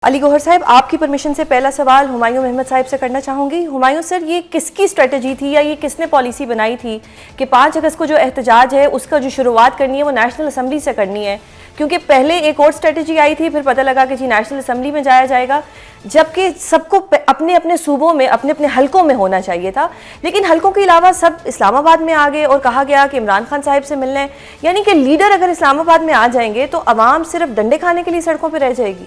علی گوہر صاحب، آپ کی پرمیشن سے پہلا سوال ہمایوں محمد صاحب سے کرنا چاہوں گی۔ ہمایوں سر، یہ کس کی اسٹریٹجی تھی یا یہ کس نے پالیسی بنائی تھی کہ 5 اگست کو جو احتجاج ہے اس کا جو شروعات کرنی ہے وہ نیشنل اسمبلی سے کرنی ہے؟ کیونکہ پہلے ایک اور اسٹریٹجی آئی تھی، پھر پتہ لگا کہ جی نیشنل اسمبلی میں جایا جائے گا، جبکہ سب کو اپنے اپنے صوبوں میں اپنے اپنے حلقوں میں ہونا چاہیے تھا، لیکن حلقوں کے علاوہ سب اسلام آباد میں آ گئے اور کہا گیا کہ عمران خان صاحب سے ملنا ہے۔ یعنی کہ لیڈر اگر اسلام آباد میں آ جائیں گے تو عوام صرف ڈنڈے کھانے کے لیے سڑکوں پہ رہ جائے گی۔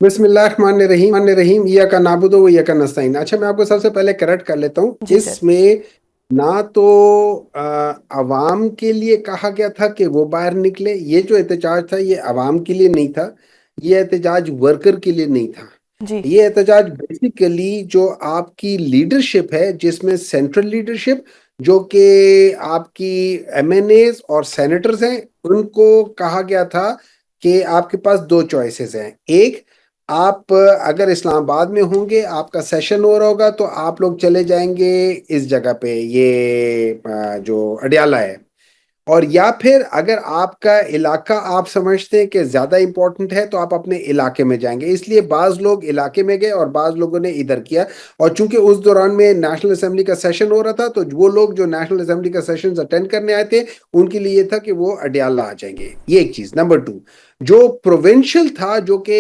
بسم اللہ الرحمن الرحیم ایاک نعبد و ایاک نستعین۔ اچھا، میں آپ کو سب سے پہلے کریکٹ کر لیتا ہوں۔ جی اس سر۔ میں نہ تو عوام کے لیے کہا گیا تھا کہ وہ باہر نکلے، یہ جو احتجاج تھا یہ عوام کے لیے نہیں تھا، یہ احتجاج ورکر کے لیے نہیں تھا۔ جی یہ احتجاج بیسیکلی جو آپ کی لیڈرشپ ہے، جس میں سینٹرل لیڈرشپ جو کہ آپ کی ایم این ایز اور سینیٹرز ہیں، ان کو کہا گیا تھا کہ آپ کے پاس دو چوائسز ہیں۔ ایک، آپ اگر اسلام آباد میں ہوں گے، آپ کا سیشن ہو رہا ہوگا تو آپ لوگ چلے جائیں گے اس جگہ پہ، یہ جو اڈیالہ ہے، اور یا پھر اگر آپ کا علاقہ آپ سمجھتے ہیں کہ زیادہ امپورٹنٹ ہے تو آپ اپنے علاقے میں جائیں گے۔ اس لیے بعض لوگ علاقے میں گئے اور بعض لوگوں نے ادھر کیا، اور چونکہ اس دوران میں نیشنل اسمبلی کا سیشن ہو رہا تھا تو وہ لوگ جو نیشنل اسمبلی کا سیشن اٹینڈ کرنے آئے تھے ان کے لیے یہ تھا کہ وہ اڈیالہ آ جائیں گے۔ یہ ایک چیز۔ نمبر 2، جو پروونشل تھا، جو کہ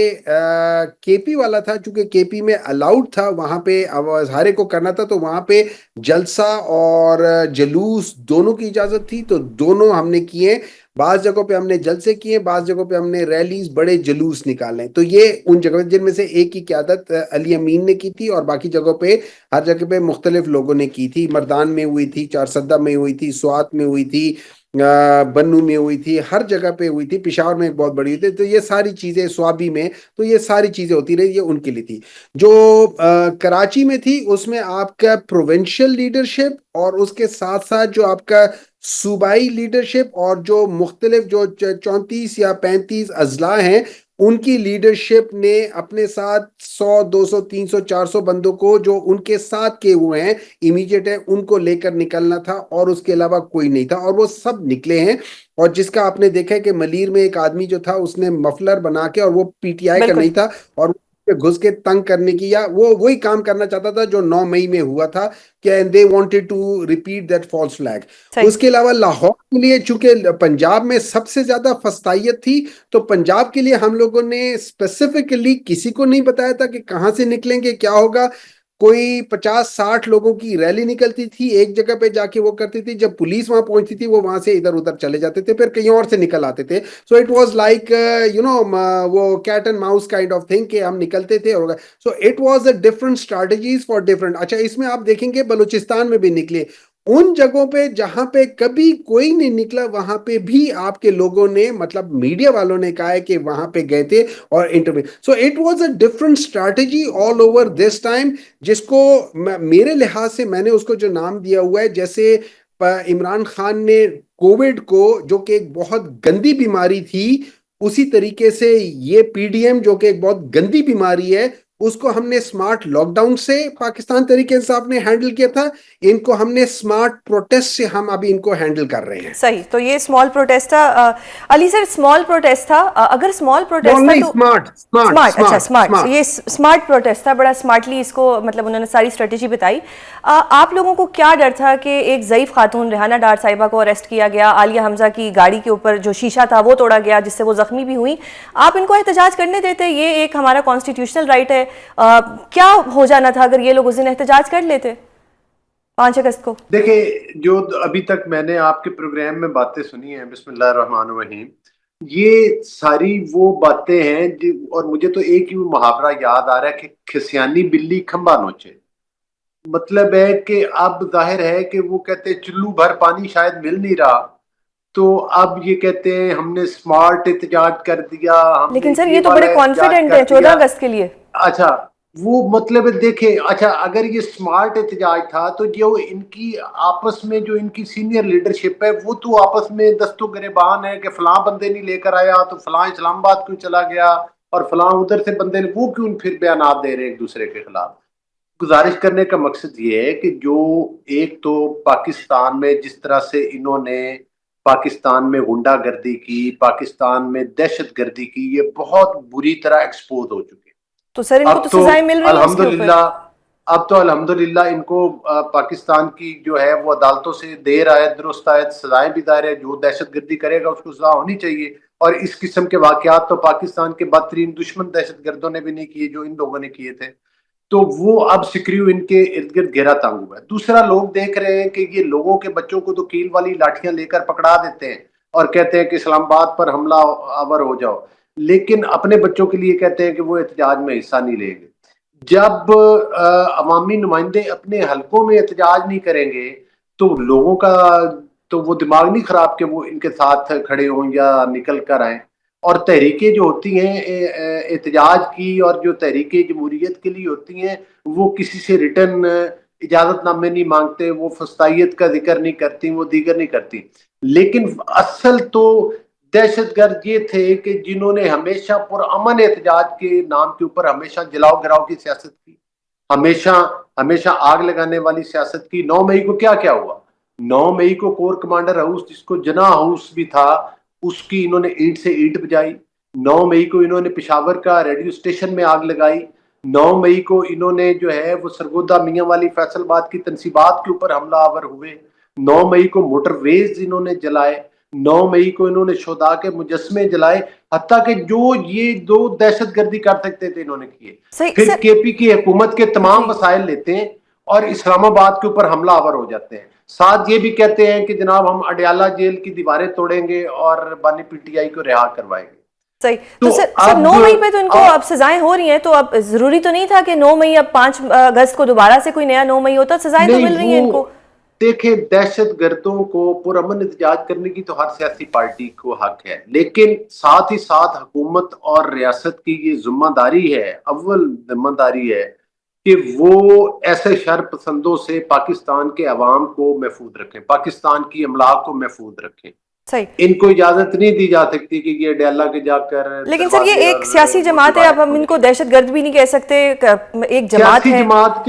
کے پی والا تھا، چونکہ کے پی میں الاؤڈ تھا وہاں پہ اظہارے کو کرنا تھا، تو وہاں پہ جلسہ اور جلوس دونوں کی اجازت تھی، تو دونوں ہم نے کیے۔ بعض جگہوں پہ ہم نے جلسے کیے، بعض جگہوں پہ ہم نے ریلیز، بڑے جلوس نکالے۔ تو یہ ان جگہ جن میں سے ایک کی قیادت علی امین نے کی تھی، اور باقی جگہوں پہ ہر جگہ پہ مختلف لوگوں نے کی تھی۔ مردان میں ہوئی تھی، چارسدہ میں ہوئی تھی، سوات میں ہوئی تھی، بنو میں ہوئی تھی، ہر جگہ پہ ہوئی تھی، پشاور میں ایک بہت بڑی ہوئی تھی۔ تو یہ ساری چیزیں، سوابی میں، تو یہ ساری چیزیں ہوتی رہی، یہ ان کے لیے تھی۔ جو کراچی میں تھی اس میں آپ کا پروونشل لیڈرشپ اور اس کے ساتھ ساتھ جو آپ کا صوبائی لیڈرشپ اور جو مختلف جو 34 یا 35 اضلاع ہیں، ان کی لیڈرشپ نے اپنے ساتھ 100 200 300 400 بندوں کو جو ان کے ساتھ کے ہوئے ہیں امیجیٹ ہے، ان کو لے کر نکلنا تھا، اور اس کے علاوہ کوئی نہیں تھا، اور وہ سب نکلے ہیں۔ اور جس کا آپ نے دیکھا ہے کہ ملیر میں ایک آدمی جو تھا اس نے مفلر بنا کے، اور وہ پی ٹی آئی کا بالکل نہیں تھا، اور گھس کے تنگ کرنے کی، یا وہ وہی کام کرنا چاہتا تھا جو 9 مئی میں ہوا تھا، کہ they wanted to repeat that false flag۔ صحیح۔ اس کے علاوہ لاہور کے لیے چونکہ پنجاب میں سب سے زیادہ فسطائیت تھی، تو پنجاب کے لیے ہم لوگوں نے اسپیسیفکلی کسی کو نہیں بتایا تھا کہ کہاں سے نکلیں گے، کیا ہوگا۔ کوئی 50-60 لوگوں کی ریلی نکلتی تھی، ایک جگہ پہ جا کے وہ کرتی تھی، جب پولیس وہاں پہنچتی تھی وہ وہاں سے ادھر ادھر چلے جاتے تھے، پھر کہیں اور سے نکل آتے تھے۔ سو اٹ واز لائک وہ cat and mouse kind of thing, کہ ہم نکلتے تھے اور so it was a different strategies for different. اچھا، اس میں آپ دیکھیں گے بلوچستان میں بھی نکلے، ان جگہوں پہ جہاں پہ کبھی کوئی نہیں نکلا وہاں پہ بھی آپ کے لوگوں نے، مطلب میڈیا والوں نے کہا ہے کہ وہاں پہ گئے تھے اور interview. So it was a different strategy all over this time, جس کو میرے لحاظ سے میں نے اس کو جو نام دیا ہوا ہے، جیسے عمران خان نے کووڈ کو، جو کہ ایک بہت گندی بیماری تھی، اسی طریقے سے یہ پی ڈی ایم جو کہ ایک بہت گندی بیماری ہے، اس کو ہم نے سمارٹ لاک ڈاؤن سے پاکستان طریقے انصاف نے ہینڈل کیا تھا، ان کو ہم نے سمارٹ پروٹیسٹ سے ہم ابھی ان کو ہینڈل کر رہے ہیں۔ صحیح، تو یہ اسمال پروٹیسٹ تھا علی سر، اسمال پروٹیسٹ تھا۔ اگر اسمال پروٹیسٹ تھا نہیں، تو سمارٹ اچھا سمارٹ اسمارٹ، سمارٹ یہ اسمارٹ پروٹیسٹ تھا، بڑا اسمارٹلی اس کو، مطلب انہوں نے ساری اسٹریٹجی بتائی۔ آپ لوگوں کو کیا ڈر تھا کہ ایک ضعیف خاتون ریحانہ ڈار صاحبہ کو اریسٹ کیا گیا، عالیہ حمزہ کی گاڑی کے اوپر جو شیشہ تھا وہ توڑا گیا جس سے وہ زخمی بھی ہوئی، آپ ان کو احتجاج کرنے دیتے؟ یہ ایک ہمارا کانسٹیٹیوشنل رائٹ ہے۔ کیا ہو جانا تھا اگر یہ لوگ اس دن احتجاج کر لیتے 5 اگست کو؟ دیکھیں، جو ابھی تک میں نے آپ کے پروگرام میں باتیں سنی ہیں، بسم اللہ الرحمن الرحیم، یہ ساری وہ باتیں ہیں اور مجھے تو ایک ہی محاورہ یاد آ رہا ہے کہ کھسیانی بلی کھمبا نوچے۔ مطلب ہے کہ اب ظاہر ہے کہ وہ کہتے ہیں چلو بھر پانی شاید مل نہیں رہا، تو اب یہ کہتے ہیں ہم نے سمارٹ احتجاج کر دیا، ہم نے لیکن سر یہ یہ تو بڑے والا احتجاج کانفیڈنٹ ہیں کر 14 اگست کے لیے۔ اچھا، وہ مطلب دیکھیں، اچھا اگر یہ سمارٹ احتجاج تھا تو جو ان کی آپس میں، جو ان کی سینئر لیڈرشپ ہے، وہ تو آپس میں دست و گریبان ہے کہ فلاں بندے نہیں لے کر آیا تو فلاں اسلام آباد کیوں چلا گیا، اور فلاں ادھر سے بندے نے، وہ کیوں پھر بیانات دے رہے ہیں ایک دوسرے کے خلاف۔ گزارش کرنے کا مقصد یہ ہے کہ جو ایک تو پاکستان میں جس طرح سے انہوں نے پاکستان میں غنڈہ گردی کی، پاکستان میں دہشت گردی کی، یہ بہت بری طرح ایکسپوز ہو چکے ہیں۔ تو سر ان کو تو سزائیں مل رہی ہیں اس کے اوپر؟ اب تو الحمدللہ ان کو پاکستان کی جو ہے وہ عدالتوں سے دیر آیت درست آیت سزائیں بھی ظاہر ہے، جو دہشت گردی کرے گا اس کو سزا ہونی چاہیے، اور اس قسم کے واقعات تو پاکستان کے بدترین دشمن دہشت گردوں نے بھی نہیں کیے جو ان لوگوں نے کیے تھے، تو وہ اب سکریو ان کے ارد گرد گھیرا تنگ ہوا ہے۔ دوسرا، لوگ دیکھ رہے ہیں کہ یہ لوگوں کے بچوں کو تو کیل والی لاٹھیاں لے کر پکڑا دیتے ہیں اور کہتے ہیں کہ اسلام آباد پر حملہ آور ہو جاؤ، لیکن اپنے بچوں کے لیے کہتے ہیں کہ وہ احتجاج میں حصہ نہیں لیں گے۔ جب عوامی نمائندے اپنے حلقوں میں احتجاج نہیں کریں گے تو لوگوں کا تو وہ دماغ نہیں خراب کہ وہ ان کے ساتھ کھڑے ہوں یا نکل کر آئیں۔ اور تحریکیں جو ہوتی ہیں احتجاج کی اور جو تحریکیں جمہوریت کے لیے ہوتی ہیں وہ کسی سے ریٹن اجازت نامے نہیں مانگتے، وہ فسطائیت کا ذکر نہیں کرتی، وہ دیگر نہیں کرتی، لیکن اصل تو دہشت گرد یہ تھے کہ جنہوں نے ہمیشہ پرامن احتجاج کے نام کے اوپر ہمیشہ جلاؤ گراؤ کی سیاست کی، ہمیشہ آگ لگانے والی سیاست کی۔ 9 مئی کو کیا ہوا؟ 9 مئی کو کور کمانڈر ہاؤس، جس کو جناح ہاؤس بھی تھا، اس کی انہوں نے اینٹ سے اینٹ بجائی۔ 9 مئی کو انہوں نے پشاور کا ریڈیو اسٹیشن میں آگ لگائی۔ 9 مئی کو انہوں نے جو ہے وہ سرگودا میاں والی فیصل آباد کی تنصیبات کے اوپر حملہ آور ہوئے۔ 9 مئی کو موٹر ویز انہوں نے جلائے۔ 9 مئی کو انہوں نے شہداء کے مجسمے جلائے، حتیٰ کہ جو یہ دو دہشت گردی کر سکتے تھے انہوں نے کیے۔ پھر کے پی کی حکومت کے تمام وسائل لیتے ہیں اور اسلام آباد کے اوپر حملہ آور ہو جاتے ہیں، ساتھ یہ بھی کہتے ہیں کہ جناب ہم اڈیالہ جیل کی دیواریں توڑیں گے اور بانی پی ٹی آئی کو رہا کروائیں گے۔ صحیح۔ تو سر 9 مئی پہ تو ان کو اب سزائیں ہو رہی ہیں، تو اب ضروری تو نہیں تھا کہ 9 مئی اب 5 اگست کو دوبارہ سے کوئی نیا 9 مئی ہوتا؟ سزائیں تو مل رہی ہیں ان کو۔ دیکھیں، دہشت گردوں کو پرامن احتجاج کرنے کی تو ہر سیاسی پارٹی کو حق ہے، لیکن ساتھ ہی ساتھ حکومت اور ریاست کی یہ ذمہ داری ہے، اول ذمہ داری ہے کہ وہ ایسے شر پسندوں سے پاکستان کے عوام کو محفوظ رکھیں، پاکستان کی املاک کو محفوظ رکھیں۔ ان کو اجازت نہیں دی جا سکتی کہ یہ ڈیلا کے جا کر، لیکن سر یہ ایک سیاسی جماعت ہے، اب ہم ان کو دہشت گرد بھی نہیں کہہ سکتے، ایک جماعت ہے،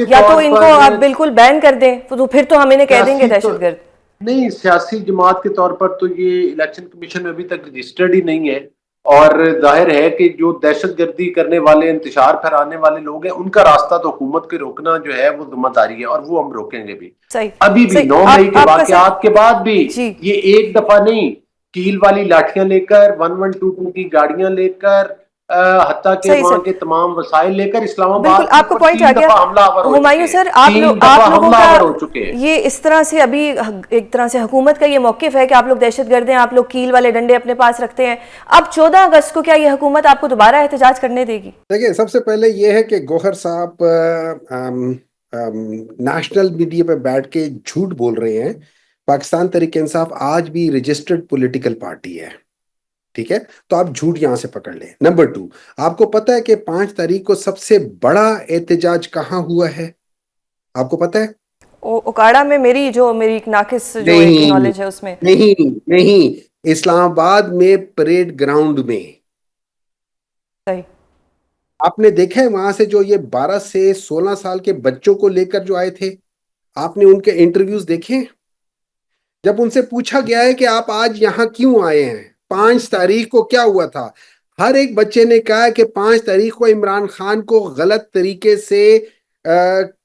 یا تو ان کو آپ بالکل بین کر دیں تو پھر تو ہم انہیں کہہ دیں گے دہشت گرد۔ نہیں، سیاسی جماعت کے طور پر تو یہ الیکشن کمیشن میں ابھی تک رجسٹرڈ ہی نہیں ہے، اور ظاہر ہے کہ جو دہشت گردی کرنے والے، انتشار پھیلانے والے لوگ ہیں، ان کا راستہ تو حکومت کے روکنا جو ہے وہ ذمہ داری ہے، اور وہ ہم روکیں گے بھی۔ ابھی بھی 9 مئی کے واقعات کے بعد بھی یہ ایک دفعہ نہیں، کیل والی لاٹھیاں لے کر، 1122 کی گاڑیاں لے کر، حتیٰ کہ وہاں کے تمام وسائل لے کر اسلام آباد بالکل آپ کو پوائنٹ آ گیا ہمایوں سر۔ آپ لوگوں کا یہ اس طرح سے ابھی ایک طرح سے حکومت کا یہ موقف ہے کہ آپ لوگ دہشت گرد ہیں، آپ لوگ کیل والے ڈنڈے اپنے پاس رکھتے ہیں، اب 14 اگست کو کیا یہ حکومت آپ کو دوبارہ احتجاج کرنے دے گی؟ دیکھیں، سب سے پہلے یہ ہے کہ گوہر صاحب نیشنل میڈیا پہ بیٹھ کے جھوٹ بول رہے ہیں۔ پاکستان تحریک انصاف آج بھی رجسٹرڈ پولیٹیکل پارٹی ہے، ٹھیک ہے؟ تو آپ جھوٹ یہاں سے پکڑ لیں۔ نمبر 2، آپ کو پتہ ہے کہ 5 تاریخ کو سب سے بڑا احتجاج کہاں ہوا ہے؟ آپ کو پتہ ہے؟ اوکاڑا میں، میری ناقص جو نالج ہے اس میں نہیں، اسلام آباد میں پریڈ گراؤنڈ میں۔ صحیح۔ آپ نے دیکھا ہے وہاں سے جو یہ 12 سے 16 سال کے بچوں کو لے کر جو آئے تھے، آپ نے ان کے انٹرویوز دیکھے؟ جب ان سے پوچھا گیا ہے کہ آپ آج یہاں کیوں آئے ہیں، 5 تاریخ کو کیا ہوا تھا، ہر ایک بچے نے کہا کہ 5 تاریخ کو عمران خان کو غلط طریقے سے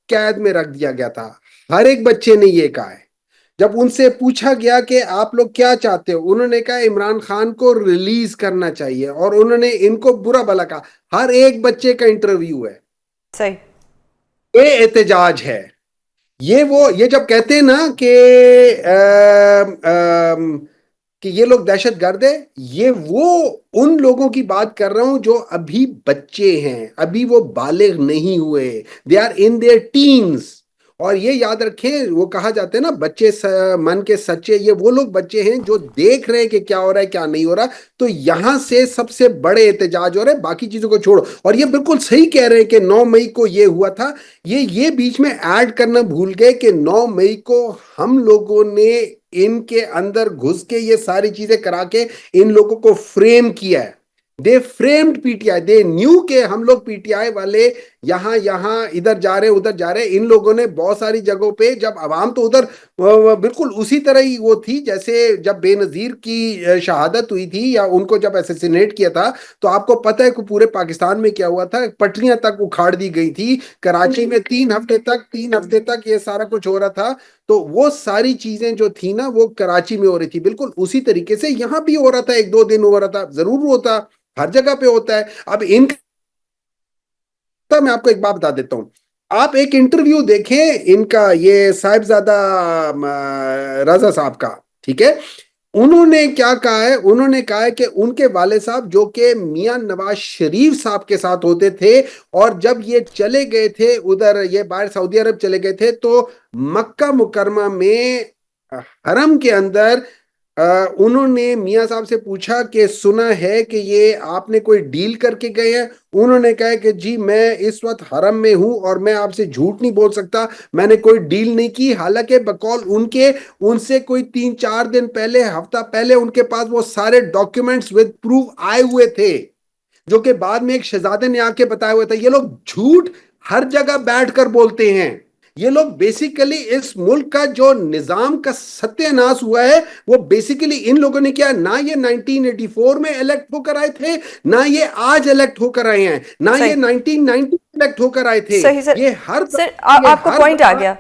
قید میں رکھ دیا گیا تھا۔ ہر ایک بچے نے یہ کہا ہے۔ جب ان سے پوچھا گیا کہ آپ لوگ کیا چاہتے ہو، انہوں نے کہا عمران خان کو ریلیز کرنا چاہیے، اور انہوں نے ان کو برا بھلا کہا۔ ہر ایک بچے کا انٹرویو ہے۔ صحیح۔ یہ احتجاج ہے۔ یہ جب کہتے ہیں نا کہ یہ لوگ دہشت گرد ہیں، یہ وہ ان لوگوں کی بات کر رہا ہوں جو ابھی بچے ہیں، ابھی وہ بالغ نہیں ہوئے، they are in their teens۔ اور یہ یاد رکھیں، وہ کہا جاتا ہے نا بچے من کے سچے، یہ وہ لوگ بچے ہیں جو دیکھ رہے ہیں کہ کیا ہو رہا ہے کیا نہیں ہو رہا۔ تو یہاں سے سب سے بڑے احتجاج ہو رہے ہیں، باقی چیزوں کو چھوڑو۔ اور یہ بالکل صحیح کہہ رہے ہیں کہ 9 مئی کو یہ ہوا تھا۔ یہ بیچ میں ایڈ کرنا بھول گئے کہ 9 مئی کو ہم لوگوں نے ان کے اندر گھس کے یہ ساری چیزیں کرا کے ان لوگوں کو فریم کیا ہے۔ they framed P T I, they knew کہ ہم لوگ پی ٹی آئی والے یہاں ادھر جا رہے ادھر جا رہے۔ ان لوگوں نے بہت ساری جگہوں پہ، جب عوام تو ادھر بالکل اسی طرح ہی وہ تھی جیسے جب بے نظیر کی شہادت ہوئی تھی یا ان کو جب اسیسینیٹ کیا تھا تو آپ کو پتہ ہے کہ پورے پاکستان میں کیا ہوا تھا، پٹریاں تک اکھاڑ دی گئی تھی، کراچی میں 3 ہفتے تک یہ سارا کچھ ہو رہا تھا. تو وہ ساری چیزیں جو تھی نا وہ کراچی میں ہو رہی تھی، بالکل اسی طریقے سے یہاں بھی ہو رہا تھا، 1-2 دن ہو رہا تھا، ضرور ہوتا، ہر جگہ پہ ہوتا ہے. اب ان کا میں آپ کو ایک بات بتا دیتا ہوں. آپ ایک انٹرویو دیکھیں ان کا، یہ صاحبزادہ رضا صاحب کا، ٹھیک ہے، انہوں نے کیا کہا ہے، انہوں نے کہا ہے کہ ان کے والد صاحب جو کہ میاں نواز شریف صاحب کے ساتھ ہوتے تھے، اور جب یہ چلے گئے تھے ادھر، یہ باہر سعودی عرب چلے گئے تھے، تو مکہ مکرمہ میں حرم کے اندر انہوں نے میاں صاحب سے پوچھا کہ سنا ہے کہ یہ آپ نے کوئی ڈیل کر کے گئے ہیں. انہوں نے کہا کہ جی میں اس وقت حرم میں ہوں اور میں آپ سے جھوٹ نہیں بول سکتا، میں نے کوئی ڈیل نہیں کی. حالانکہ بقول ان کے، ان سے کوئی 3-4 دن پہلے، ہفتہ پہلے ان کے پاس وہ سارے ڈاکیومنٹس ود پروف آئے ہوئے تھے، جو کہ بعد میں ایک شہزادے نے آ کے بتایا ہوا تھا. یہ لوگ جھوٹ ہر جگہ بیٹھ کر بولتے ہیں. یہ لوگ بیسیکلی اس ملک کا جو نظام کا ستیہ ناش ہوا ہے وہ بیسیکلی ان لوگوں نے کیا. نہ یہ 1984 میں الیکٹ ہو کر آئے تھے، نہ یہ آج الیکٹ ہو کر آئے ہیں، نہ یہ 1990 الیکٹ ہو کر آئے تھے. صحیح سر. یہ ہر سر آپ کا پوائنٹ آ گیا،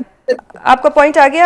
آپ کا پوائنٹ آ گیا.